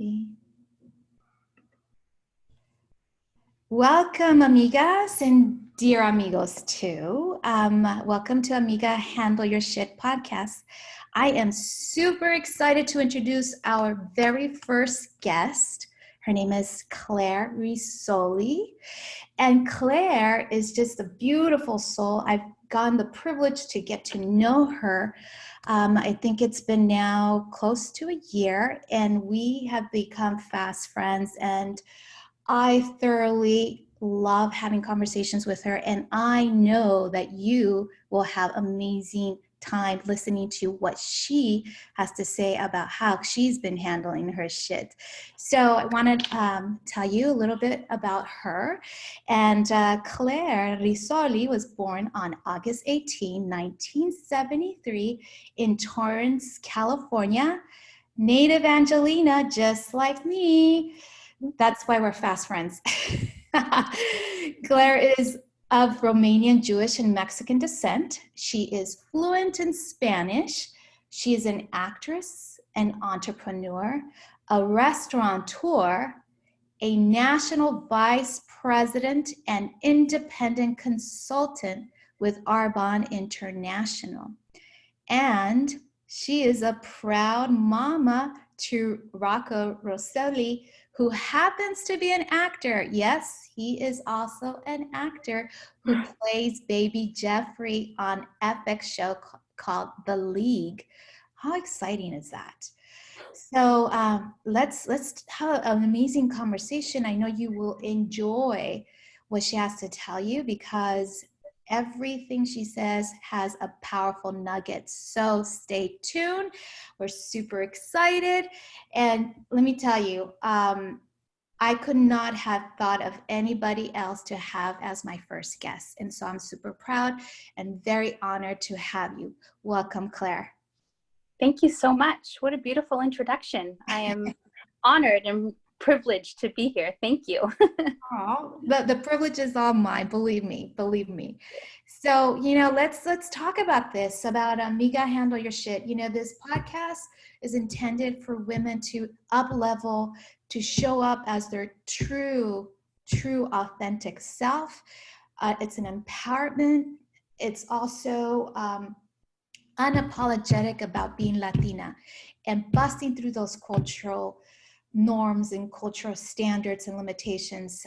Maybe. Welcome, amigas, and dear amigos too. Welcome to Amiga Handle Your Shit podcast. I am super excited to introduce our very first guest. Her name is Claire Risoli. And Claire is just a beautiful soul. I've gotten the privilege to get to know her. I think it's been now close to a year, and we have become fast friends. And I thoroughly love having conversations with her, and I know that you will have amazing time listening to what she has to say about how she's been handling her shit. So I want to tell you a little bit about her. And Claire Risoli was born on August 18, 1973 in Torrance, California. Native Angelina, just like me. That's why we're fast friends. Claire is of Romanian, Jewish, and Mexican descent. She is fluent in Spanish. She is an actress, an entrepreneur, a restaurateur, a national vice president, and independent consultant with Arbonne International. And she is a proud mama to Rocco Risoli, who happens to be an actor. Yes, he is also an actor who plays baby Jeffrey on FX show called The League. How exciting is that? So let's have an amazing conversation. I know you will enjoy what she has to tell you because everything she says has a powerful nugget. So stay tuned. We're super excited. And let me tell you, I could not have thought of anybody else to have as my first guest. And so I'm super proud and very honored to have you. Welcome, Claire. Thank you so much. What a beautiful introduction. I am honored and privileged to be here. Thank you. Oh, the privilege is all mine. Believe me. So, let's talk about this, about Amiga Handle Your Shit. This podcast is intended for women to up-level, to show up as their true, authentic self. It's an empowerment. It's also unapologetic about being Latina and busting through those cultural norms and cultural standards and limitations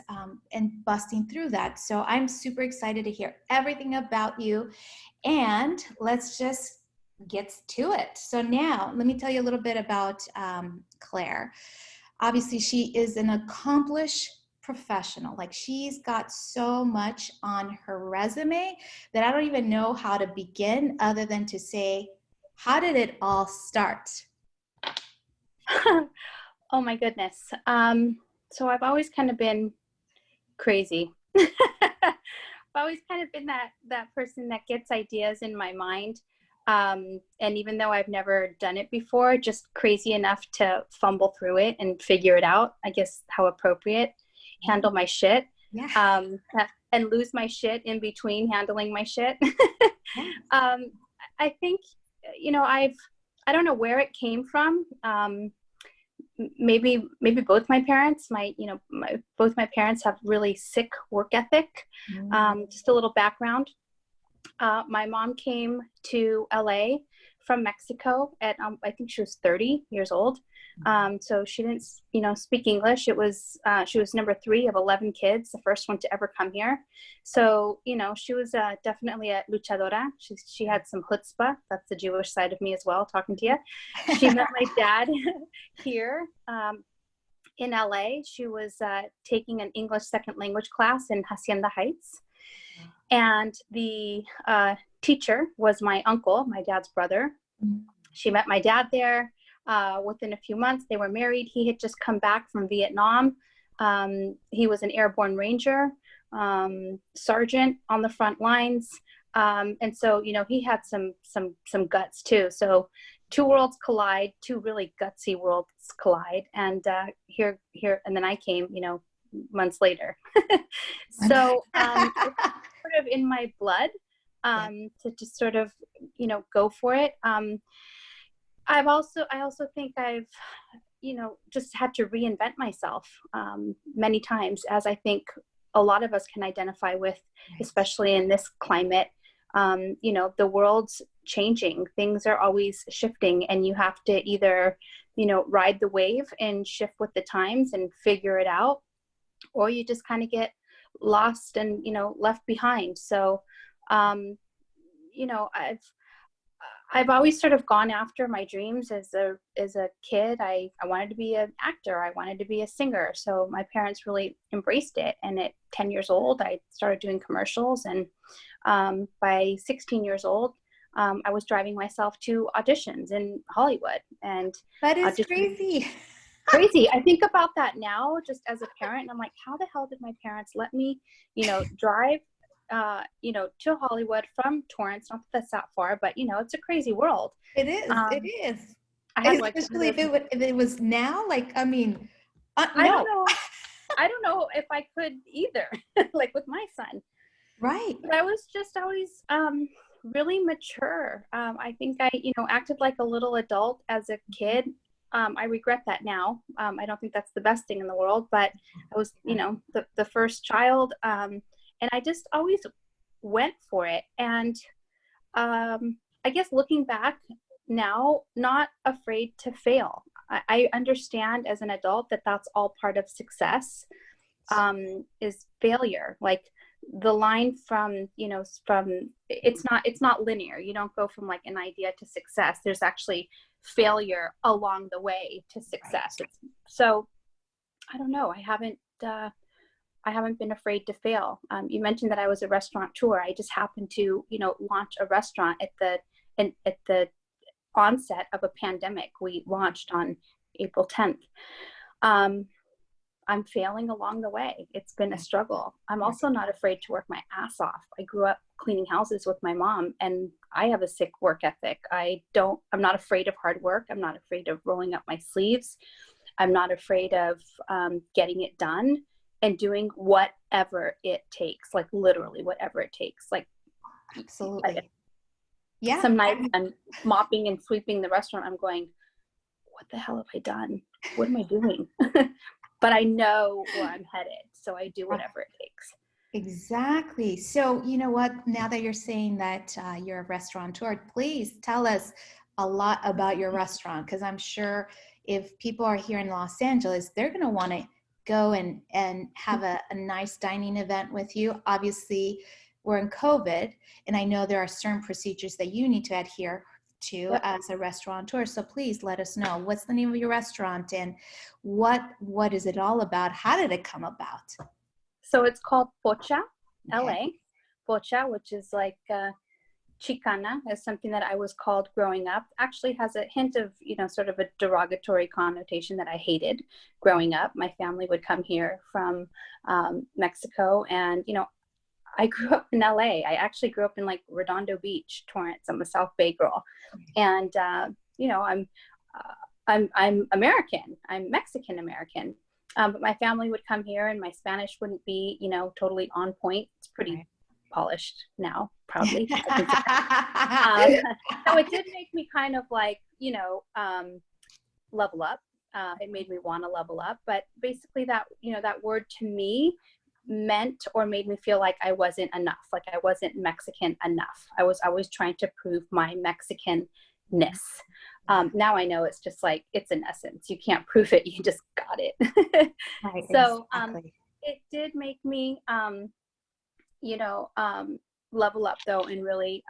and busting through that. So I'm super excited to hear everything about you, and let's just get to it. So now let me tell you a little bit about Claire. Obviously, she is an accomplished professional. Like, she's got so much on her resume that I don't even know how to begin other than to say, how did it all start? Oh my goodness. So I've always kind of been crazy. I've always kind of been that person that gets ideas in my mind. And even though I've never done it before, just crazy enough to fumble through it and figure it out. I guess how appropriate. Handle my shit. Yeah. And lose my shit in between handling my shit. I think, I don't know where it came from. Maybe both my parents, both my parents have really sick work ethic. Just a little background. My mom came to LA from Mexico at, I think she was 30 years old. So she didn't, speak English. She was number 3 of 11 kids, the first one to ever come here. So, she was definitely a luchadora. She had some chutzpah. That's the Jewish side of me as well, talking to you. She met my dad here in LA. She was taking an English second language class in Hacienda Heights. And the teacher was my uncle, my dad's brother. She met my dad there. Within a few months, they were married. He had just come back from Vietnam. He was an airborne ranger, sergeant on the front lines. And so, he had some guts too. So 2 worlds collide, 2 really gutsy worlds collide. And here, and then I came, months later. So it's sort of in my blood to just sort of, go for it. I also think I've, just had to reinvent myself many times, as I think a lot of us can identify with, especially in this climate. The world's changing, things are always shifting, and you have to either, ride the wave and shift with the times and figure it out, or you just kind of get lost and, left behind. So, I've always sort of gone after my dreams as a kid. I wanted to be an actor. I wanted to be a singer. So my parents really embraced it. And at 10 years old, I started doing commercials. And by 16 years old, I was driving myself to auditions in Hollywood. And that is crazy. Crazy. I think about that now, just as a parent, and I'm like, how the hell did my parents let me, drive to Hollywood from Torrance? Not that that's that far, but it's a crazy world. It is. It is. I had Especially if it was now, like, I mean, no. I don't know. I don't know if I could either, like with my son. Right. But I was just always really mature. I think I, acted like a little adult as a kid. I regret that now. I don't think that's the best thing in the world, but I was, the first child. And I just always went for it. And I guess looking back now, not afraid to fail. I understand as an adult that that's all part of success, is failure. Like the line from it's not linear. You don't go from like an idea to success. There's actually failure along the way to success. So I don't know. I haven't been afraid to fail. You mentioned that I was a restaurateur. I just happened to, launch a restaurant at the onset of a pandemic. We launched on April 10th. I'm failing along the way. It's been a struggle. I'm also not afraid to work my ass off. I grew up cleaning houses with my mom, and I have a sick work ethic. I'm not afraid of hard work. I'm not afraid of rolling up my sleeves. I'm not afraid of getting it done and doing whatever it takes, like literally whatever it takes. Like, absolutely. Yeah. Some nights I'm mopping and sweeping the restaurant. I'm going, what the hell have I done? What am I doing? But I know where I'm headed. So I do whatever it takes. Exactly. So, you know what, now that you're saying that you're a restaurateur, please tell us a lot about your restaurant, because I'm sure if people are here in Los Angeles, they're going to want to go and have a nice dining event with you. Obviously, we're in COVID, and I know there are certain procedures that you need to adhere to as a restaurateur. So please let us know, what's the name of your restaurant, and what is it all about? How did it come about? So it's called Pocha, LA. Pocha, which is like Chicana, is something that I was called growing up. Actually has a hint of, sort of a derogatory connotation that I hated growing up. My family would come here from Mexico, and, I grew up in LA. I actually grew up in like Redondo Beach, Torrance. I'm a South Bay girl. And, I'm American. I'm Mexican American. But my family would come here, and my Spanish wouldn't be, totally on point. It's pretty polished now, proudly. So it did make me kind of like, level up. It made me want to level up. But basically that, that word to me meant or made me feel like I wasn't enough. Like I wasn't Mexican enough. I was always trying to prove my Mexican-ness. Now I know it's just like, it's an essence. You can't prove it. You just got it. Right, so exactly. It did make me, level up though, and really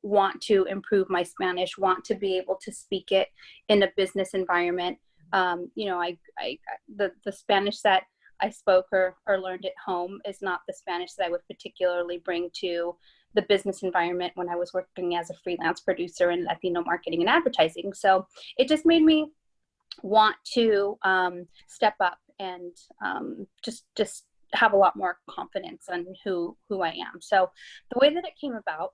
want to improve my Spanish, want to be able to speak it in a business environment. The Spanish that I spoke or learned at home is not the Spanish that I would particularly bring to the business environment when I was working as a freelance producer in Latino marketing and advertising. So it just made me want to step up and just have a lot more confidence on who I am. So the way that it came about,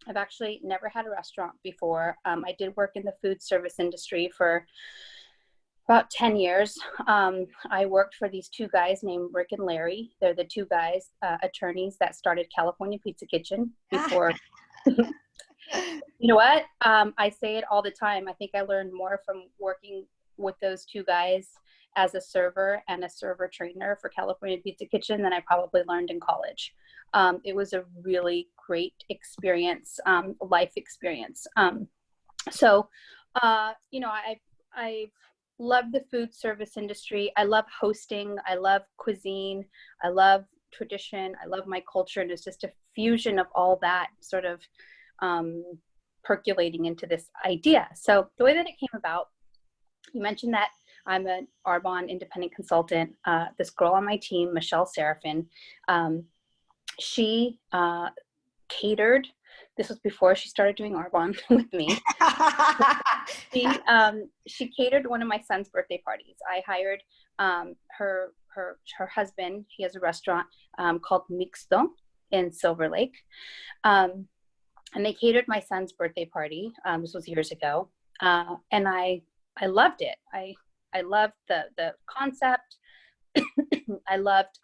I've actually never had a restaurant before. I did work in the food service industry for about 10 years. I worked for these two guys named Rick and Larry. They're the two guys, attorneys that started California Pizza Kitchen before. You know what? I say it all the time. I think I learned more from working with those two guys as a server and a server trainer for California Pizza Kitchen than I probably learned in college. It was a really great experience, life experience. So, you know, I've loved the food service industry. I love hosting. I love cuisine. I love tradition. I love my culture. And it's just a fusion of all that sort of percolating into this idea. So the way that it came about, you mentioned that I'm an Arbonne independent consultant. This girl on my team, Michelle Seraphin, she catered. This was before she started doing Arbonne with me. She catered one of my son's birthday parties. I hired her husband. He has a restaurant called Mixto in Silver Lake. And they catered my son's birthday party. This was years ago. And I loved it. I loved the concept. I loved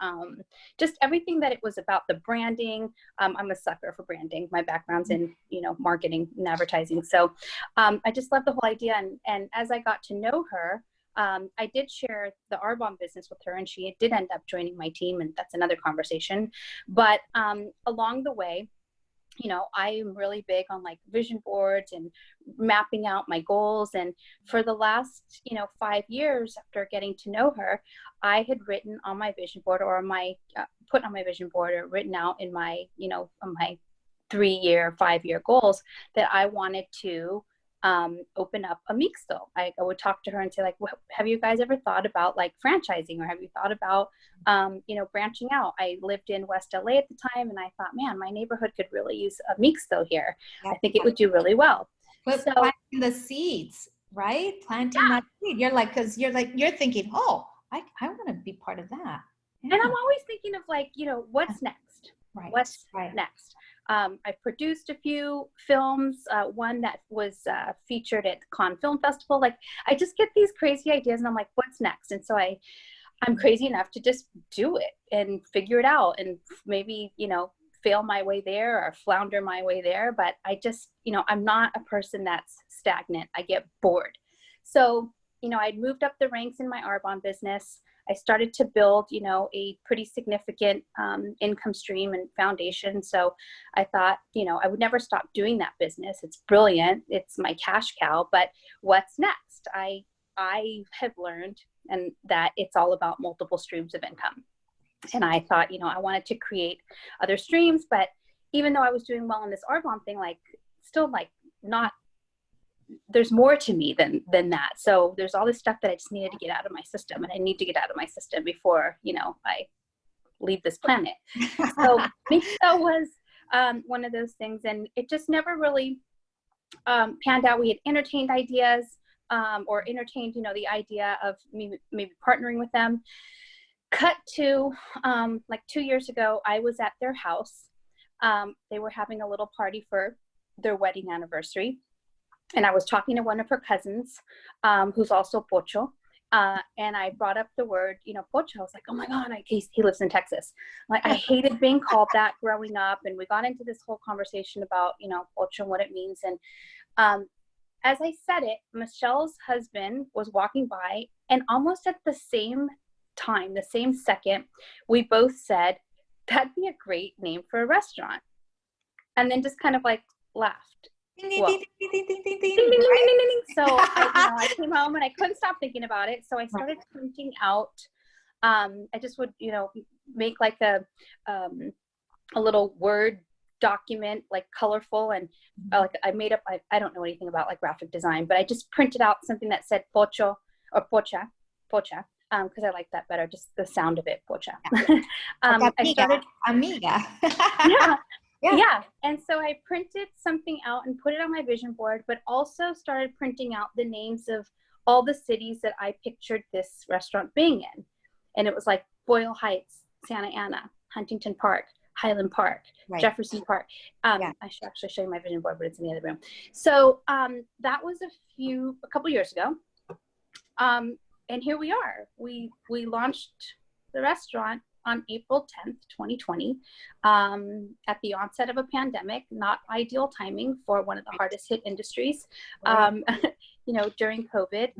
just everything that it was about, the branding. I'm a sucker for branding. My background's in, you know, marketing and advertising. So I just loved the whole idea. And as I got to know her, I did share the Arbonne business with her, and she did end up joining my team, and that's another conversation. But along the way, you know, I am really big on like vision boards and mapping out my goals. And for the last, you know, 5 years after getting to know her, I had written on my vision board, or my put on my vision board, or written out in my, you know, my 3-year, 5-year goals that I wanted to open up a mixto. I would talk to her and say, like, well, have you guys ever thought about like franchising, or have you thought about, you know, branching out? I lived in West LA at the time, and I thought, man, my neighborhood could really use a mixto here. I think it would do really well. But so planting the seeds, right? Planting that seed. You're like, because you're thinking, oh, I want to be part of that. Yeah. And I'm always thinking of like, you know, what's next? Right. What's next? I produced a few films, one that was featured at the Cannes Film Festival. Like, I just get these crazy ideas, and I'm like, what's next? And so I'm crazy enough to just do it and figure it out, and maybe, you know, fail my way there or flounder my way there. But I just, you know, I'm not a person that's stagnant. I get bored. So, you know, I'd moved up the ranks in my Arbonne business. I started to build, you know, a pretty significant income stream and foundation. So I thought, you know, I would never stop doing that business. It's brilliant. It's my cash cow. But what's next? I have learned and that it's all about multiple streams of income. And I thought, you know, I wanted to create other streams, but even though I was doing well in this Arbonne thing, like still like not, there's more to me than that. So there's all this stuff that I just needed to get out of my system, and I need to get out of my system before, you know, I leave this planet. So Mixto was one of those things, and it just never really panned out. We had entertained ideas or entertained, you know, the idea of maybe partnering with them. Cut to like 2 years ago, I was at their house. They were having a little party for their wedding anniversary. And I was talking to one of her cousins, who's also Pocho. And I brought up the word, you know, Pocho. I was like, oh my God, he lives in Texas. Like, I hated being called that growing up. And we got into this whole conversation about, you know, Pocho and what it means. And as I said it, Michelle's husband was walking by, and almost at the same time, the same second, we both said, that'd be a great name for a restaurant. And then just kind of like laughed. Ding, ding, ding, ding, ding, ding, ding, ding, ding, ding, ding, ding. So I came home and I couldn't stop thinking about it. So I started printing out. I just would, you know, make like a little Word document, like colorful, and like I made up. I don't know anything about like graphic design, but I just printed out something that said Pocho or Pocha, because I like that better, just the sound of it, Pocha. I started amiga. Yeah. And so I printed something out and put it on my vision board, but also started printing out the names of all the cities that I pictured this restaurant being in. And it was like Boyle Heights, Santa Ana, Huntington Park, Highland Park, Jefferson Park. I should actually show you my vision board, but it's in the other room. So that was a couple years ago. And here we are. We launched the restaurant on April 10th, 2020, at the onset of a pandemic. Not ideal timing for one of the hardest hit industries, during COVID.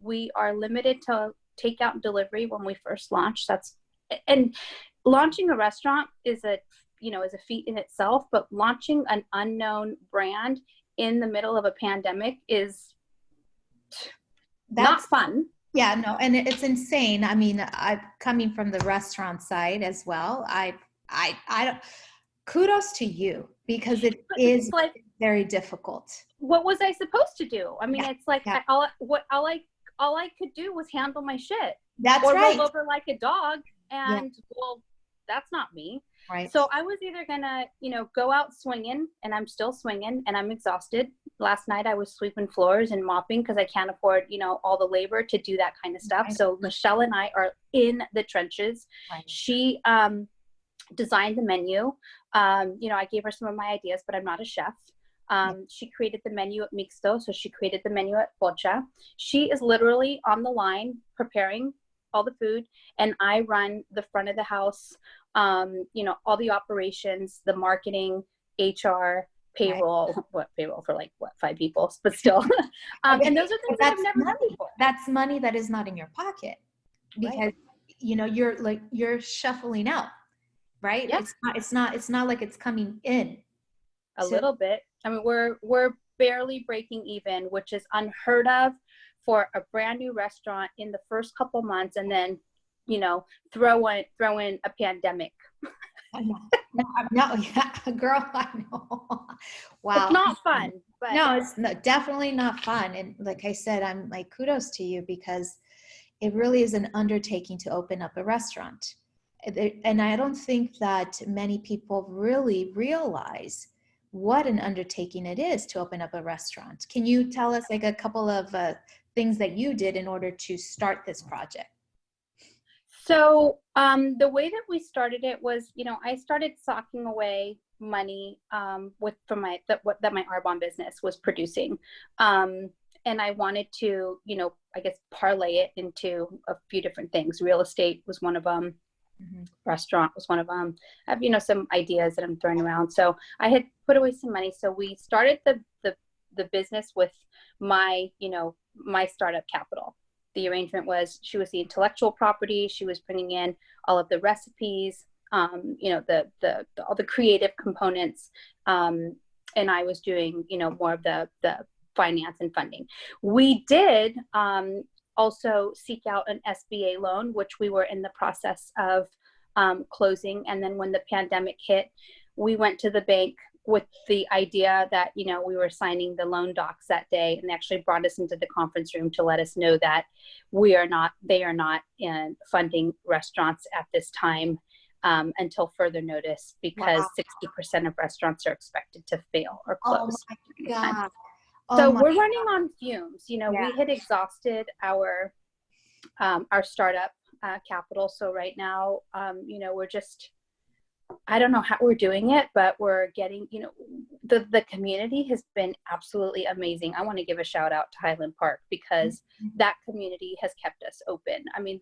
We are limited to takeout and delivery when we first launched. And launching a restaurant is a feat in itself, but launching an unknown brand in the middle of a pandemic is not fun. Yeah, no, and it's insane. I mean, I'm coming from the restaurant side as well. I don't, kudos to you, because it is like very difficult. What was I supposed to do? I mean, it's like all I could do was handle my shit. That's or right. roll over like a dog, and well, that's not me. Right. So I was either gonna, go out swinging, and I'm still swinging, and I'm exhausted. Last night I was sweeping floors and mopping because I can't afford, all the labor to do that kind of stuff. Right. So Michelle and I are in the trenches. Right. She designed the menu. I gave her some of my ideas, but I'm not a chef. She created the menu at Mixto, so she created the menu at Pocha. She is literally on the line preparing all the food, and I run the front of the house, all the operations, the marketing, HR, payroll. Right. What payroll for 5 people, but still. And those are things that I've never done before. That's money that is not in your pocket, because you're shuffling out, right? Yeah. It's not like it's coming in. A little bit. I mean, we're barely breaking even, which is unheard of for a brand new restaurant in the first couple months, and then, throw in a pandemic. I know. No, yeah, girl, I know. Wow. It's not fun. But no, it's definitely not fun. And like I said, I'm like, kudos to you, because it really is an undertaking to open up a restaurant. And I don't think that many people really realize what an undertaking it is to open up a restaurant. Can you tell us like a couple of things that you did in order to start this project? So the way that we started it was, I started socking away money that my Arbonne business was producing. And I wanted to, I guess, parlay it into a few different things. Real estate was one of them. Mm-hmm. Restaurant was one of them. I have, some ideas that I'm throwing around. So I had put away some money. So we started the business with my startup capital. The arrangement was, she was the intellectual property. She was bringing in all of the recipes, all the creative components. And I was doing, more of the finance and funding. We did also seek out an SBA loan, which we were in the process of closing. And then when the pandemic hit, we went to the bank with the idea that, we were signing the loan docs that day, and they actually brought us into the conference room to let us know that they are not in funding restaurants at this time until further notice, because 60% of restaurants are expected to fail or close. Oh my God. So we're running on fumes. We had exhausted our startup capital. So right now, we're just, I don't know how we're doing it, but we're getting, the community has been absolutely amazing. I want to give a shout out to Highland Park, because that community has kept us open. I mean,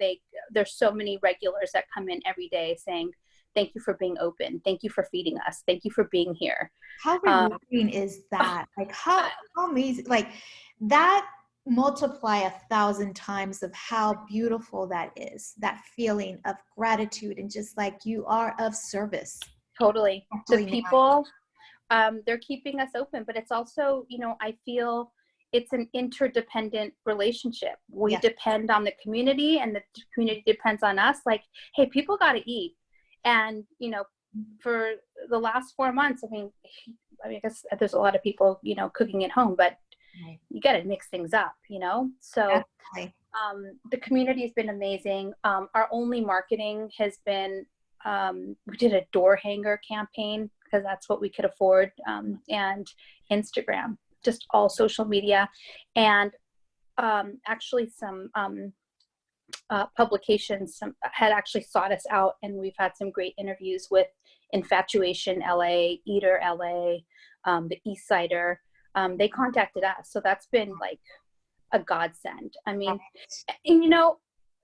there's so many regulars that come in every day saying, thank you for being open. Thank you for feeding us. Thank you for being here. How rewarding is that? Like how amazing, like that multiply 1,000 times of how beautiful that is, that feeling of gratitude and just like you are of service. Totally. The people, they're keeping us open, but it's also, I feel it's an interdependent relationship. We depend on the community, and the community depends on us. Like, hey, people got to eat. And, for the last 4 months, I mean, I guess there's a lot of people, cooking at home, but you got to mix things up, So the community has been amazing. Our only marketing has been, we did a door hanger campaign because that's what we could afford, and Instagram, just all social media, and actually some publications had actually sought us out, and we've had some great interviews with Infatuation LA, Eater LA, the East Sider. They contacted us, so that's been like a godsend. I mean, and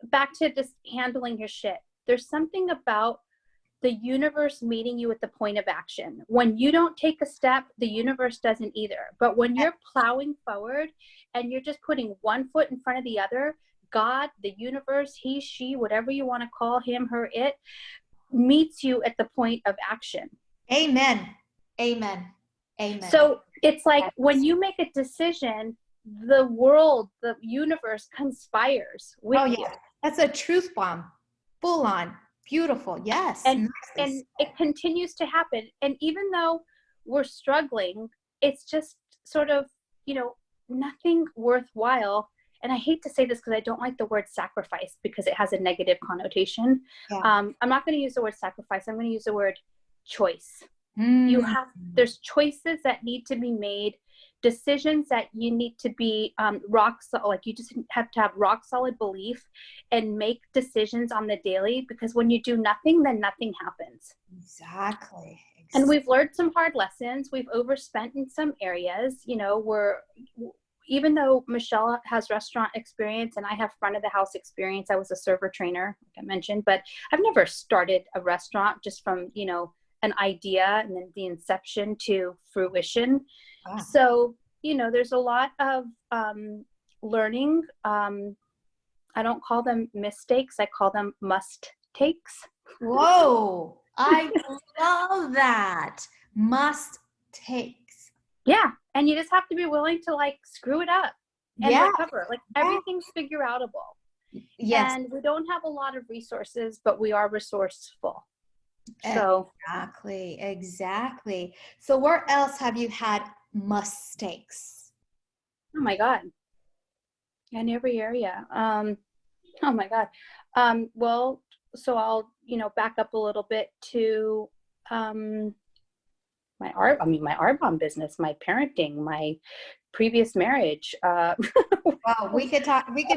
back to just handling your shit. there's something about the universe meeting you at the point of action. When you don't take a step, the universe doesn't either. But when you're plowing forward and you're just putting one foot in front of the other, God, the universe, he, she, whatever you want to call him, her, it, meets you at the point of action. Amen. Amen. Amen. So it's like when you make a decision, the world, the universe conspires with you. That's a truth bomb. Full on. Beautiful. Yes. And it continues to happen. And even though we're struggling, it's just sort of, you know, nothing worthwhile. And I hate to say this because I don't like the word sacrifice because it has a negative connotation. Yeah. I'm not going to use the word sacrifice. I'm going to use the word choice. There's choices that need to be made, decisions that you need to be you just have to have rock solid belief and make decisions on the daily, because when you do nothing, then nothing happens. Exactly. And we've learned some hard lessons. We've overspent in some areas. You know, even though Michelle has restaurant experience and I have front of the house experience, I was a server trainer, like I mentioned, but I've never started a restaurant just from, you know, an idea and then the inception to fruition. Wow. So, you know, there's a lot of learning. I don't call them mistakes. I call them must takes. Whoa. I love that. Must takes. Yeah. And you just have to be willing to like screw it up and recover. Like everything's figure outable. Yes. And we don't have a lot of resources, but we are resourceful. So exactly. So where else have you had mistakes? Oh my God. In every area. Oh my God. Well, so I'll, you know, back up a little bit to my Arbonne business, my parenting, my previous marriage. Wow, we could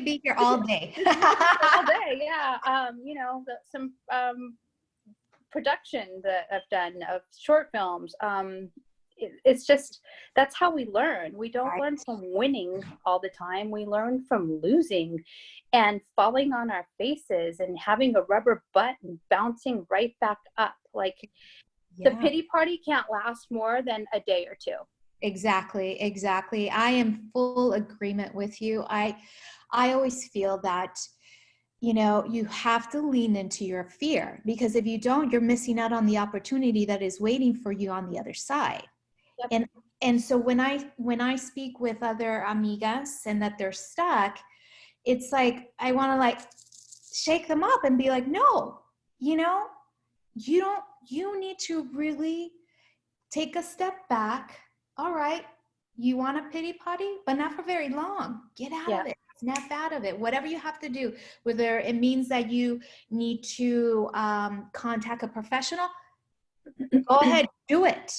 be here all day. All day, yeah. You know, some production that I've done of short films. It's just, that's how we learn. We don't learn from winning all the time. We learn from losing and falling on our faces and having a rubber butt and bouncing right back up. Like the pity party can't last more than a day or two. Exactly. I am full agreement with you. I always feel that, you know, you have to lean into your fear, because if you don't, you're missing out on the opportunity that is waiting for you on the other side. Yep. And so when I speak with other amigas and that they're stuck, it's like, I want to like shake them up and be like, no, you know, you need to really take a step back. All right. You want a pity party, but not for very long. Get out of it. Snap out of it. Whatever you have to do, whether it means that you need to contact a professional, go ahead, do it.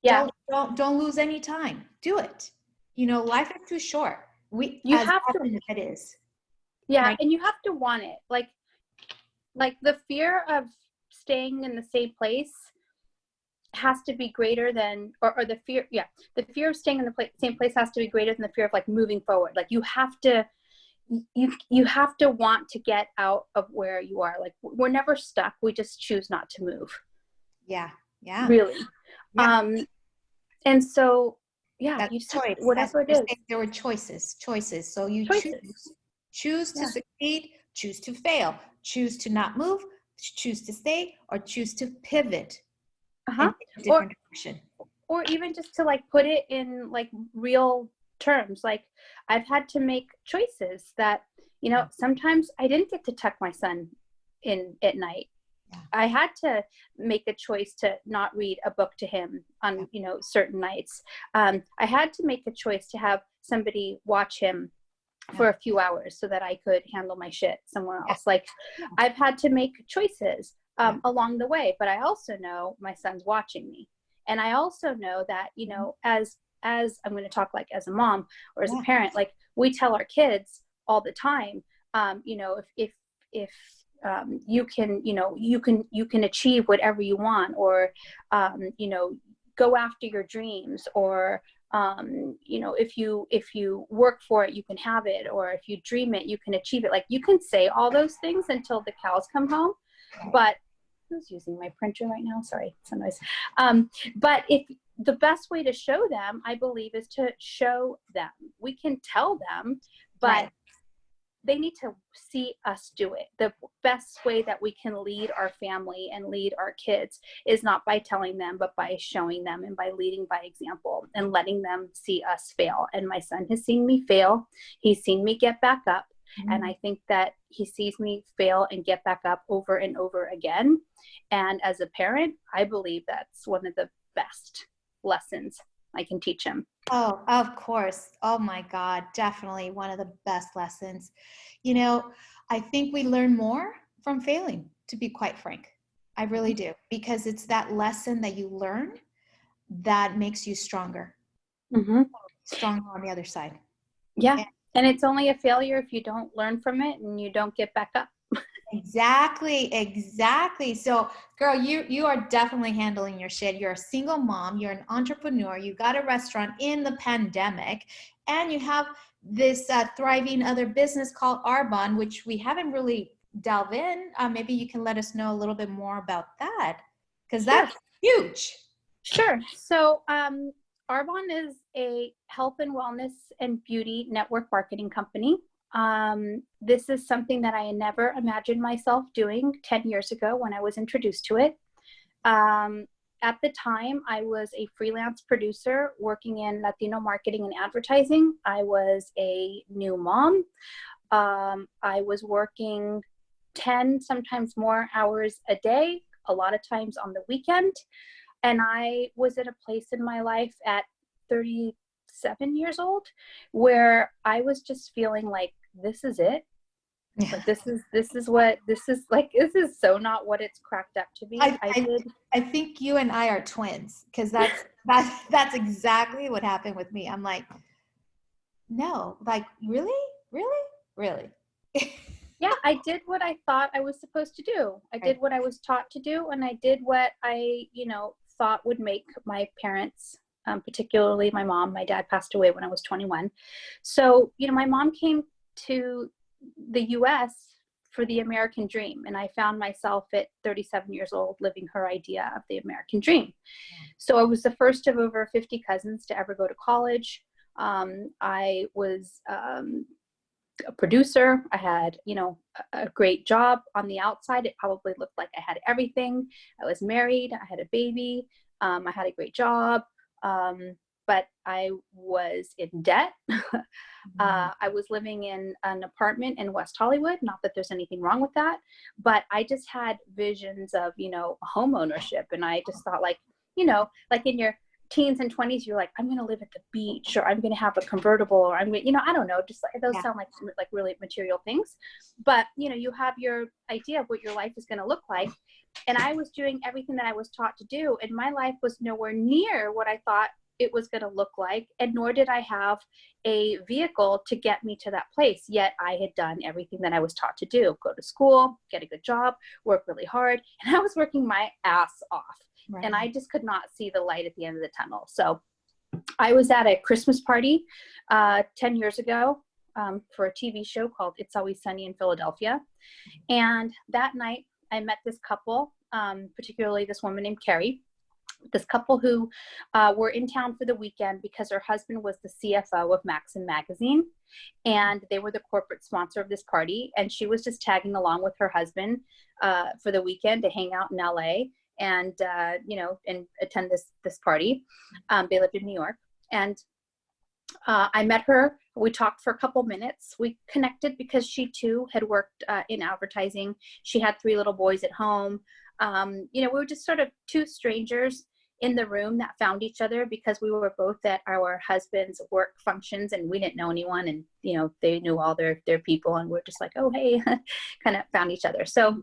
Yeah. Don't lose any time. Do it. You know, life is too short. You have to. It is. Yeah, right? And you have to want it. Like the fear of staying in the same place has to be greater than, or the fear of staying in the same place has to be greater than the fear of like moving forward. Like you have to want to get out of where you are. Like we're never stuck. We just choose not to move. Yeah. Really. Yeah. And so, that's you just choice. Whatever it is. There were choices. So you choose to succeed, choose to fail, choose to not move, choose to stay, or choose to pivot. Different direction. Or even just to like put it in like real terms. Like I've had to make choices that, you know, sometimes I didn't get to tuck my son in at night. Yeah. I had to make a choice to not read a book to him on, you know, certain nights. I had to make a choice to have somebody watch him for a few hours so that I could handle my shit somewhere else. Like I've had to make choices along the way, but I also know my son's watching me. And I also know that, you know, as I'm going to talk like as a mom or as a parent, like we tell our kids all the time, you know, if you can, you know, you can achieve whatever you want, or, you know, go after your dreams, or, you know, if you work for it, you can have it, or if you dream it, you can achieve it. Like you can say all those things until the cows come home. But who's using my printer right now? Sorry, some noise. But if the best way to show them, I believe, is to show them. We can tell them, but Right. they need to see us do it. The best way that we can lead our family and lead our kids is not by telling them, but by showing them and by leading by example and letting them see us fail. And my son has seen me fail. He's seen me get back up. And I think that he sees me fail and get back up over and over again. And as a parent, I believe that's one of the best lessons I can teach him. Oh, of course. Oh my God, definitely one of the best lessons. You know, I think we learn more from failing, to be quite frank. I really do, because it's that lesson that you learn that makes you stronger, stronger on the other side. Yeah. And it's only a failure if you don't learn from it and you don't get back up. Exactly. So, girl, you are definitely handling your shit. You're a single mom, you're an entrepreneur, you got a restaurant in the pandemic, and you have this thriving other business called Arbonne, which we haven't really delved in. Maybe you can let us know a little bit more about that, because that's huge. Sure. So, Arbonne is a health and wellness and beauty network marketing company. This is something that I never imagined myself doing 10 years ago when I was introduced to it. At the time, I was a freelance producer working in Latino marketing and advertising. I was a new mom. I was working 10, sometimes more hours a day, a lot of times on the weekend. And I was at a place in my life at 37 years old where I was just feeling like, this is it. Yeah. Like, this is so not what it's cracked up to be. I think you and I are twins, because that's exactly what happened with me. I'm like, no, like, really? Yeah, I did what I thought I was supposed to do. I did what I was taught to do, and I did what I, thought would make my parents, particularly my mom. My dad passed away when I was 21. So, my mom came to the US for the American dream, and I found myself at 37 years old living her idea of the American dream. So I was the first of over 50 cousins to ever go to college. I was a producer. I had, a great job on the outside. It probably looked like I had everything. I was married. I had a baby. I had a great job. But I was in debt. I was living in an apartment in West Hollywood. Not that there's anything wrong with that, but I just had visions of, home ownership. And I just thought, like in your teens and 20s, you're like, I'm going to live at the beach, or I'm going to have a convertible, or I'm going to, I don't know, just like those sound like really material things. But, you have your idea of what your life is going to look like. And I was doing everything that I was taught to do. And my life was nowhere near what I thought it was going to look like. And nor did I have a vehicle to get me to that place. Yet I had done everything that I was taught to do: go to school, get a good job, work really hard. And I was working my ass off. Right. And I just could not see the light at the end of the tunnel. So I was at a Christmas party 10 years ago for a TV show called It's Always Sunny in Philadelphia. And that night I met this couple, particularly this woman named Carrie, this couple who were in town for the weekend because her husband was the CFO of Maxim magazine, and they were the corporate sponsor of this party. And she was just tagging along with her husband for the weekend to hang out in LA and and attend this party. They lived in New York, and I met her. We talked for a couple minutes. We connected because she too had worked in advertising. She had 3 little boys at home. We were just sort of 2 strangers in the room that found each other because we were both at our husbands' work functions, and we didn't know anyone, and they knew all their people, and we're just like, oh hey, kind of found each other. So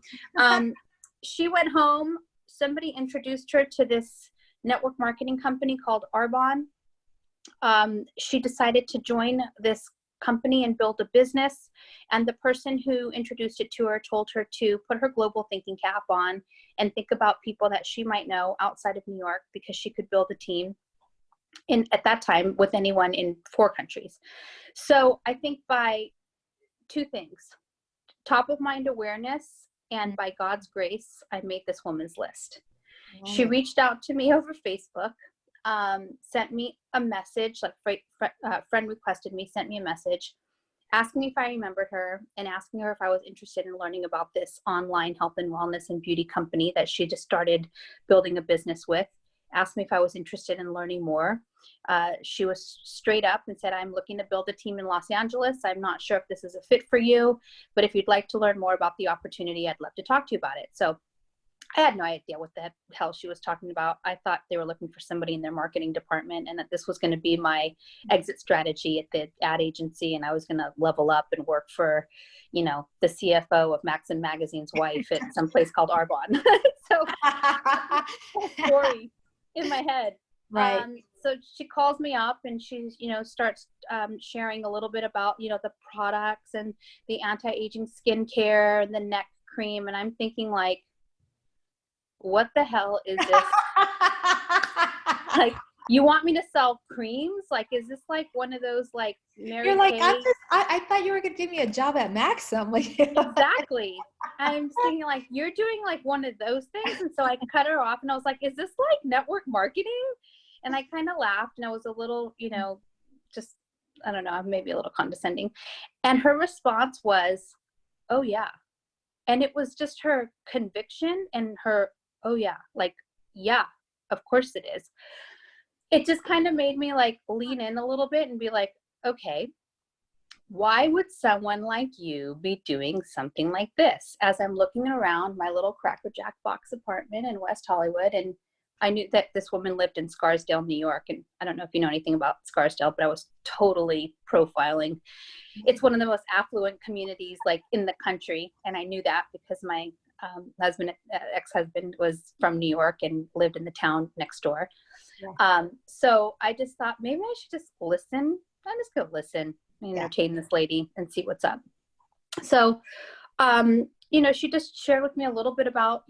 she went home. Somebody introduced her to this network marketing company called Arbonne. She decided to join this company and build a business. And the person who introduced it to her told her to put her global thinking cap on and think about people that she might know outside of New York, because she could build a team at that time with anyone in 4 countries. So I think by 2 things: top of mind awareness And by God's grace, I made this woman's list. Wow. She reached out to me over Facebook, sent me a message, like friend requested me, sent me a message, asking me if I remembered her and asking her if I was interested in learning about this online health and wellness and beauty company that she just started building a business with. Asked me if I was interested in learning more. She was straight up and said, I'm looking to build a team in Los Angeles. I'm not sure if this is a fit for you, but if you'd like to learn more about the opportunity, I'd love to talk to you about it. So I had no idea what the hell she was talking about. I thought they were looking for somebody in their marketing department and that this was going to be my exit strategy at the ad agency. And I was going to level up and work for, you know, the CFO of Maxim Magazine's wife at some place called Arbonne. So story in my head. Right. So she calls me up and she's, you know, starts sharing a little bit about, you know, the products and the anti-aging skincare and the neck cream. And I'm thinking like, what the hell is this? Like, you want me to sell creams? Like, is this like one of those like Mary You're like, Kay? I thought you were going to give me a job at Maxim. Like, Exactly. I'm thinking like, you're doing like one of those things. And so I cut her off and I was like, is this like network marketing? And I kind of laughed and I was a little, you know, just, I don't know, maybe a little condescending. And her response was, oh yeah. And it was just her conviction and her, oh yeah, like, yeah, of course it is. It just kind of made me like lean in a little bit and be like, okay, why would someone like you be doing something like this? As I'm looking around my little Cracker Jack box apartment in West Hollywood, and I knew that this woman lived in Scarsdale, New York. And I don't know if you know anything about Scarsdale, but I was totally profiling. It's one of the most affluent communities like in the country. And I knew that because my ex-husband was from New York and lived in the town next door. Yeah. So I just thought maybe I should just listen. I'm just going to listen and entertain this lady and see what's up. So, you know, she just shared with me a little bit about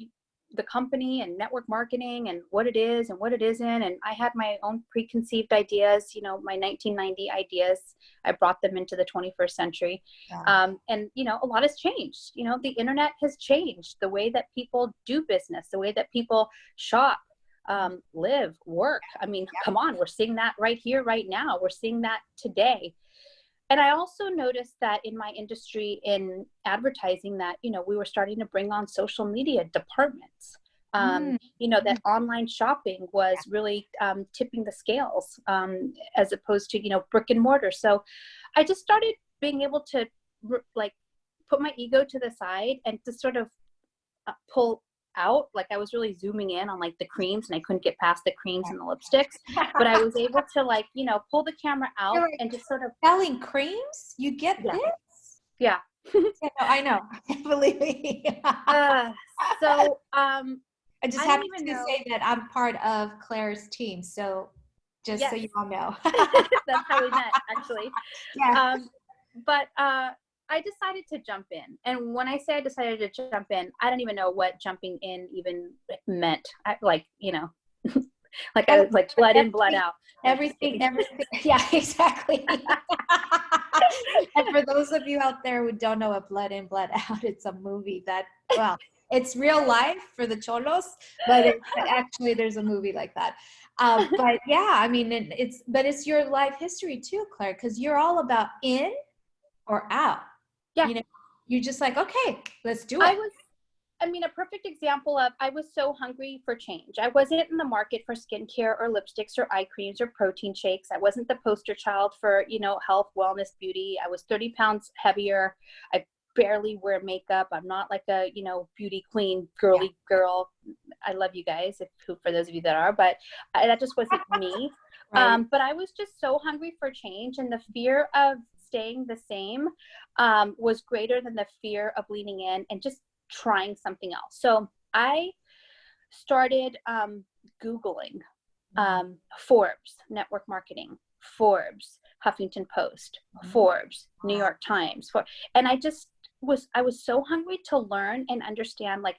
the company and network marketing and what it is and what it isn't. And I had my own preconceived ideas, you know, my 1990 ideas. I brought them into the 21st century. Yeah. And, you know, a lot has changed. You know, the internet has changed the way that people do business, the way that people shop, live, work. I mean, come on, we're seeing that right here, right now. We're seeing that today. And I also noticed that in my industry in advertising that, you know, we were starting to bring on social media departments, you know, that online shopping was really tipping the scales as opposed to, you know, brick and mortar. So I just started being able to like put my ego to the side and to sort of pull out. Like I was really zooming in on like the creams and I couldn't get past the creams and the lipsticks, but I was able to like, you know, pull the camera out and just sort of selling creams. You get this? Yeah. Yeah, no, I know. Believe me. So I just have to say that I'm part of Claire's team. So just so you all know. That's how we met, actually. Yeah. But I decided to jump in. And when I say I decided to jump in, I don't even know what jumping in even meant. Like, you know, like I was like blood in, blood out. Everything. Yeah, exactly. And for those of you out there who don't know what Blood In, Blood Out, it's a movie that, well, it's real life for the cholos, but actually there's a movie like that. But yeah, I mean, it's your life history too, Claire, because you're all about in or out. Yeah. You know, you're just like, okay, let's do it. I mean, a perfect example of, I was so hungry for change. I wasn't in the market for skincare or lipsticks or eye creams or protein shakes. I wasn't the poster child for, you know, health, wellness, beauty. I was 30 pounds heavier. I barely wear makeup. I'm not like a, you know, beauty queen, girly girl. I love you guys, for those of you that are, but that just wasn't me. Right. But I was just so hungry for change, and the fear of staying the same was greater than the fear of leaning in and just trying something else. So I started Googling Forbes, network marketing, Forbes, Huffington Post, Forbes, New York Times, and I was so hungry to learn and understand, like,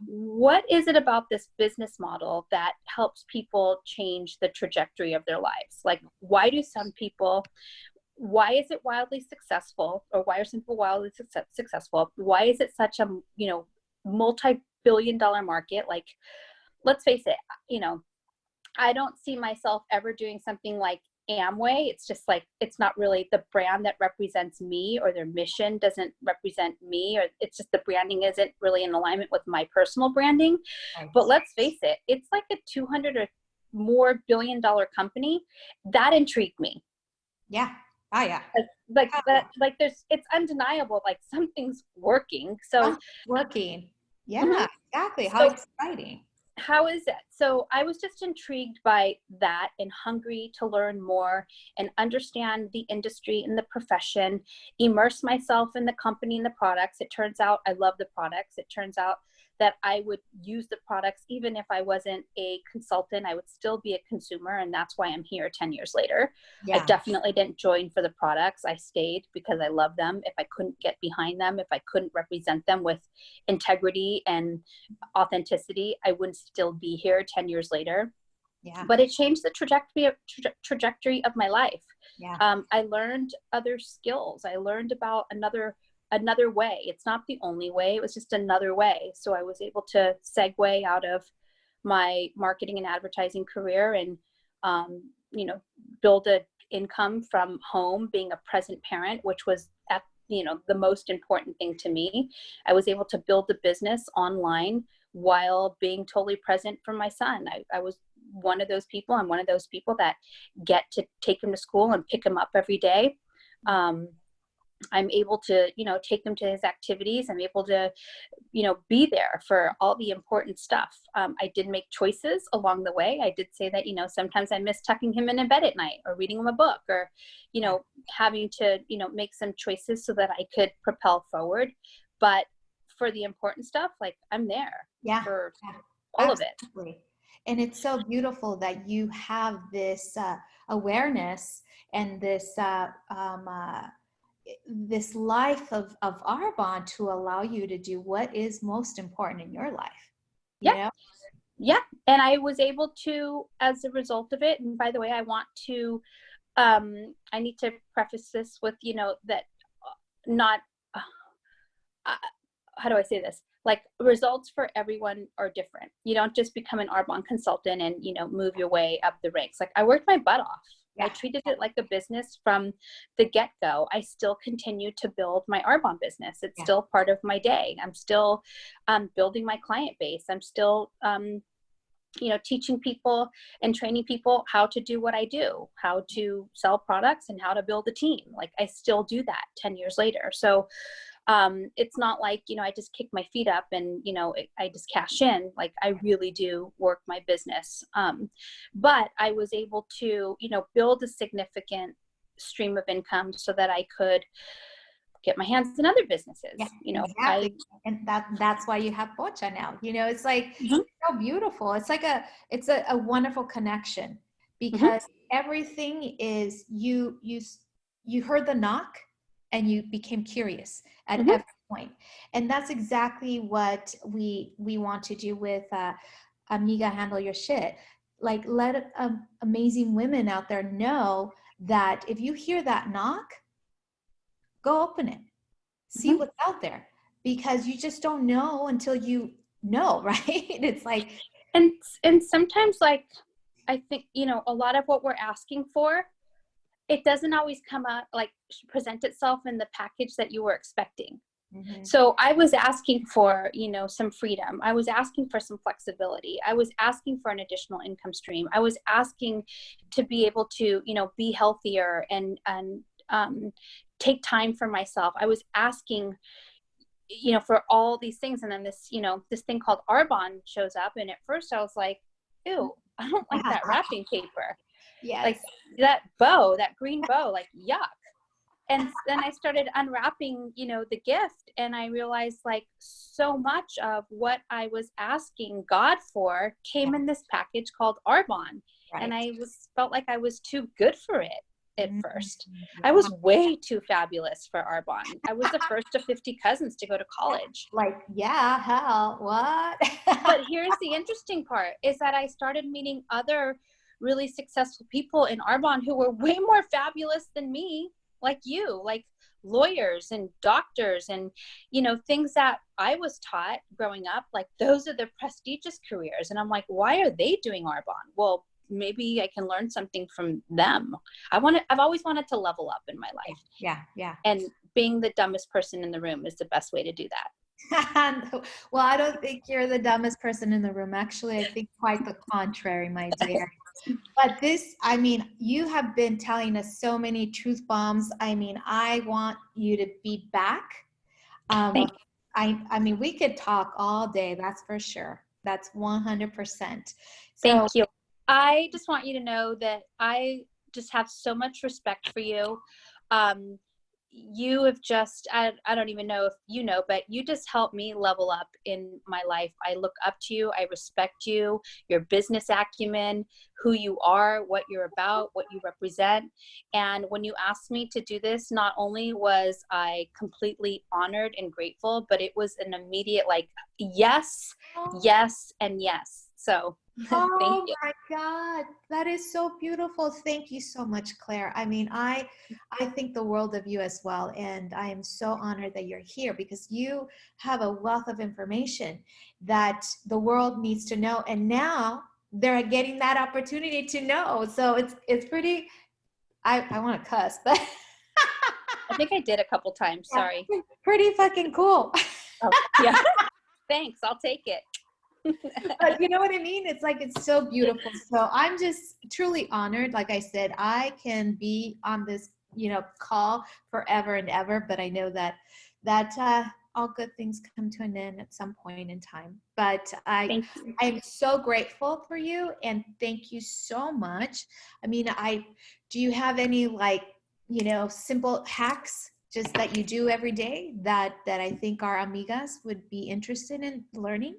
what is it about this business model that helps people change the trajectory of their lives? Like, why is it wildly successful, or why are some people wildly successful? Why is it such a, you know, multi-billion-dollar market. Like, let's face it, I don't see myself ever doing something like Amway. It's just like, it's not really the brand that represents me, or their mission doesn't represent me, or it's just the branding isn't really in alignment with my personal branding. Right. But let's face it, it's like a 200 or more billion-dollar company. That intrigued me. Yeah. Oh yeah. Like that, like it's undeniable, like something's working. So working. Yeah, Mhm. exactly. How exciting. How is it? So I was just intrigued by that and hungry to learn more and understand the industry and the profession, immerse myself in the company and the products. It turns out I love the products. It turns out that I would use the products even if I wasn't a consultant. I would still be a consumer, and that's why I'm here 10 years later. Yeah. I definitely didn't join for the products. I stayed because I love them. If I couldn't get behind them, if I couldn't represent them with integrity and authenticity, I wouldn't still be here 10 years later. Yeah. But it changed the trajectory of my life. Yeah. I learned other skills. I learned about another way. It's not the only way. It was just another way. So I was able to segue out of my marketing and advertising career and, build an income from home, being a present parent, which was the most important thing to me. I was able to build the business online while being totally present for my son. I was one of those people. I'm one of those people that get to take him to school and pick him up every day. I'm able to, take them to his activities. I'm able to, be there for all the important stuff. I did make choices along the way. I did say that, sometimes I miss tucking him in bed at night or reading him a book or, having to, make some choices so that I could propel forward. But for the important stuff, like I'm there for all of it. And it's so beautiful that you have this awareness and this life of Arbonne to allow you to do what is most important in your life. Yeah. And I was able to, as a result of it, and by the way, I want to, I need to preface this with, that not, how do I say this? Like, results for everyone are different. You don't just become an Arbonne consultant and, move your way up the ranks. Like, I worked my butt off. Yeah. I treated it like a business from the get-go. I still continue to build my Arbonne business. It's still part of my day. I'm still building my client base. I'm still, teaching people and training people how to do what I do, how to sell products and how to build a team. Like, I still do that 10 years later. So it's not like, I just kick my feet up and, I just cash in. Like, I really do work my business. But I was able to, build a significant stream of income so that I could get my hands in other businesses. Exactly. And that's why you have Pocha now. It's like so beautiful. It's like it's a wonderful connection because everything is you heard the knock and you became curious at every point. And that's exactly what we want to do with Amiga Handle Your Shit. Like, let amazing women out there know that if you hear that knock, go open it. See what's out there, because you just don't know until you know, right? It's like, and sometimes, like, I think, a lot of what we're asking for, it doesn't always come out, like, present itself in the package that you were expecting. So I was asking for, some freedom. I was asking for some flexibility. I was asking for an additional income stream. I was asking to be able to, be healthier and take time for myself. I was asking, for all these things. And then this, this thing called Arbonne shows up. And at first I was like, ew, I don't like that wrapping paper. Yes. Like that bow, that green bow, like yuck. And then I started unwrapping, the gift, and I realized, like, so much of what I was asking God for came in this package called Arbonne. Right. And I felt like I was too good for it at first. I was way too fabulous for Arbonne. I was the first of 50 cousins to go to college. Like, yeah, hell, what? But here's the interesting part, is that I started meeting other really successful people in Arbonne who were way more fabulous than me. like you, like lawyers and doctors and, you know, things that I was taught growing up, like those are the prestigious careers. And I'm like, why are they doing Arbonne? Well, maybe I can learn something from them. I've always wanted to level up in my life. Yeah. Yeah. And being the dumbest person in the room is the best way to do that. Well, I don't think you're the dumbest person in the room. Actually, I think quite the contrary, my dear. But this, I mean, you have been telling us so many truth bombs. I mean, I want you to be back. Thank I mean, we could talk all day. That's for sure. That's 100%. Thank So, you. I just want you to know that I just have so much respect for you. You have just, I don't even know if you know, but you just helped me level up in my life. I look up to you. I respect you, your business acumen, who you are, what you're about, what you represent. And when you asked me to do this, not only was I completely honored and grateful, but it was an immediate like, yes, yes, and yes. So thank oh you. my God, that is so beautiful. Thank you so much, Claire. I mean, I think the world of you as well, and I am so honored that you're here because you have a wealth of information that the world needs to know, and now they're getting that opportunity to know. So it's pretty. I want to cuss, but I think I did a couple times. Sorry. pretty fucking cool. Oh, yeah. Thanks. I'll take it. But you know what I mean? It's like, it's so beautiful. So I'm just truly honored. Like I said, I can be on this, you know, call forever and ever, but I know that all good things come to an end at some point in time. But I'm so grateful for you, and thank you so much. I mean, do you have any, like, you know, simple hacks just that you do every day that I think our amigas would be interested in learning?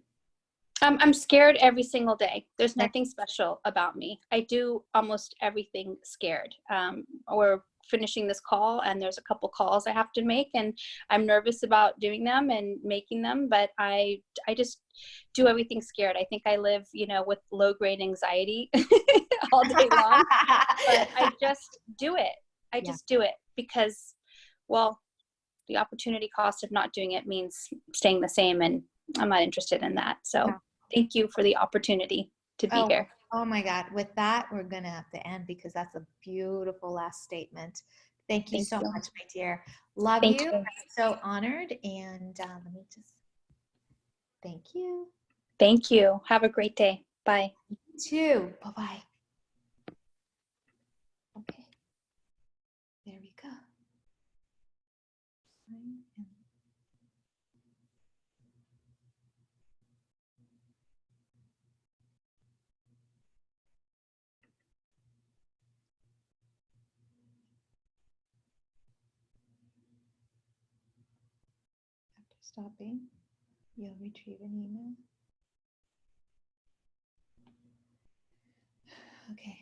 I'm scared every single day. There's nothing special about me. I do almost everything scared. We're finishing this call and there's a couple calls I have to make, and I'm nervous about doing them and making them, but I just do everything scared. I think I live, you know, with low grade anxiety all day long, but I just do it. I just do it because, well, the opportunity cost of not doing it means staying the same, and I'm not interested in that. So thank you for the opportunity to be here. Oh my God. With that, we're going to have to end because that's a beautiful last statement. Thank you so much, my dear. Love you. I'm so honored. And let me just, thank you. Thank you. Have a great day. Bye. You too. Bye-bye. Okay. There we go. After stopping, you'll retrieve an email. Okay.